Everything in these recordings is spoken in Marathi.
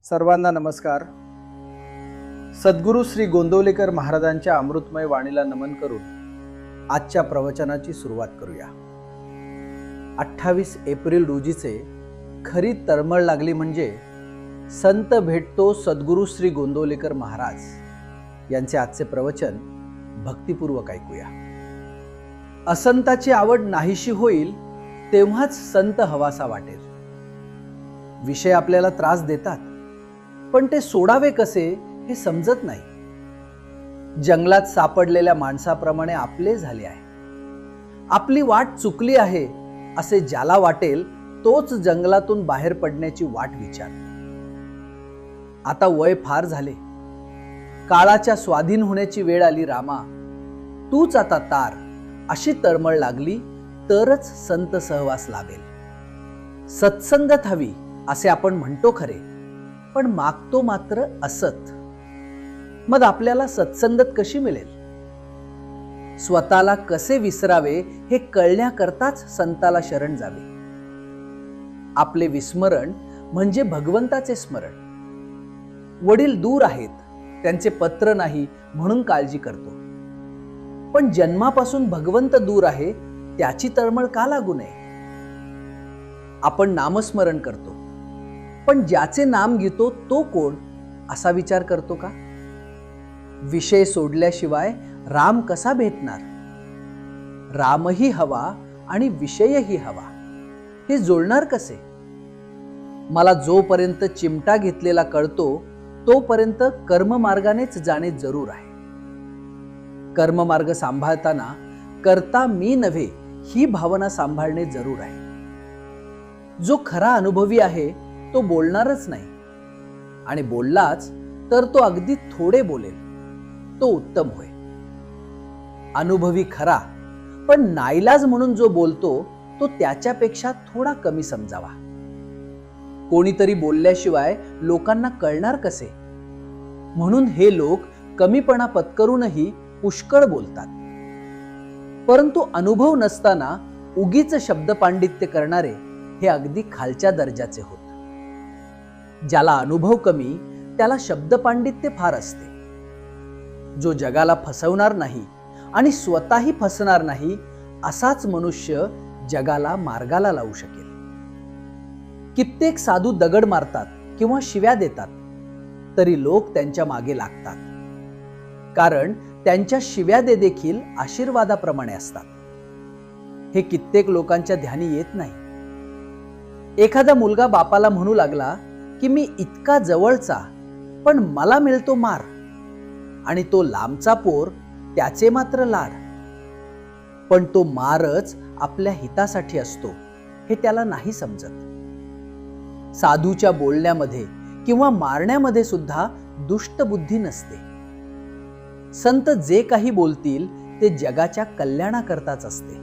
सर्वांना नमस्कार. सद्गुरू श्री गोंदवलेकर महाराजांच्या अमृतमय वाणीला नमन करून आजच्या प्रवचनाची सुरुवात करूया. 28 एप्रिल रोजीचे खरी तळमळ लागली म्हणजे संत भेटतो सद्गुरू श्री गोंदवलेकर महाराज यांचे आजचे प्रवचन भक्तिपूर्वक ऐकूया. असंताची आवड नाहीशी होईल तेव्हाच संत हवासा वाटेल. विषय आपल्याला त्रास देतात, पण ते सोडावे कसे हे समजत नाही. जंगलात सापडलेल्या माणसाप्रमाणे आपले झाले आहे. आपली वाट चुकली आहे असे ज्याला वाटेल तोच जंगलातून बाहेर पडण्याची वाट विचारतो. आता वय फार झाले, काळाच्या स्वाधीन होण्याची वेळ आली. रामा, तूच आता तार अशी तळमळ लागली तरच संत सहवास लाभेल. सत्संगत हवी असे आपण म्हणतो खरे, पण मागतो मात्र असत. मग आपल्याला सत्संगत कशी मिळेल? स्वतःला कसे विसरावे हे कळण्याकरताच संताला शरण जावे. आपले विस्मरण म्हणजे भगवंताचे स्मरण. वडील दूर आहेत, त्यांचे पत्र नाही म्हणून काळजी करतो, पण जन्मापासून भगवंत दूर आहे त्याची तळमळ का लागू नये? आपण नामस्मरण करतो, पण ज्याचे नाम घेतो तो कोण असा विचार करतो का? विषय सोडल्याशिवाय राम कसा भेटणार? रामही हवा आणि विषयही हवा, हे जुळणार कसे? मला जोपर्यंत चिमटा घेतलेला कळतो तोपर्यंत कर्ममार्गानेच जाणे जरूर आहे. कर्ममार्ग सांभाळताना करता मी नव्हे ही भावना सांभाळणे जरूर आहे. जो खरा अनुभवी आहे तो बोलणारच नाही, आणि बोललाच तर तो अगदी थोडे बोलेल, तो उत्तम होय. अनुभवी खरा, पण नाईलाज म्हणून जो बोलतो तो त्याच्यापेक्षा थोडा कमी समजावा. कोणीतरी बोलल्याशिवाय लोकांना कळणार कसे? म्हणून हे लोक कमीपणा पत्करूनही पुष्कळ बोलतात. परंतु अनुभव नसताना उगीच शब्द पांडित्य करणारे हे अगदी खालच्या दर्जाचे होत. ज्याला अनुभव कमी त्याला शब्द पांडित्य फार असते. जो जगाला फसवणार नाही आणि स्वतःही फसणार नाही असाच मनुष्य जगाला मार्गाला लावू शकेल. कित्येक साधू दगड मारतात किंवा शिव्या देतात तरी लोक त्यांच्या मागे लागतात, कारण त्यांच्या शिव्या दे देखील आशीर्वादाप्रमाणे असतात. हे कित्येक लोकांच्या ध्यानी येत नाही. एखादा मुलगा बापाला म्हणू लागला की मी इतका जवळचा पण मला मिळतो मार, आणि तो लांबचा पोर त्याचे मात्र लाड. पण तो मारच आपल्या हितासाठी असतो हे त्याला नाही समजत. साधूच्या बोलण्यामध्ये किंवा मारण्यामध्ये सुद्धा दुष्ट बुद्धी नसते. संत जे काही बोलतील ते जगाच्या कल्याणाकरताच असते.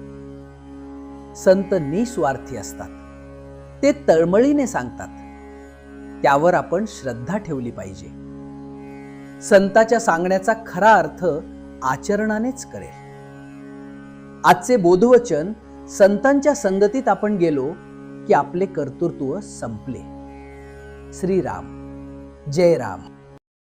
संत निस्वार्थी असतात, ते तळमळीने सांगतात. त्यावर आपण श्रद्धा ठेवली पाहिजे. संताच्या सांगण्याचा खरा अर्थ आचरणानेच करेल. आजचे बोधवचन, संतांच्या संगतीत आपण गेलो की आपले कर्तृत्व संपले. श्रीराम. जय राम.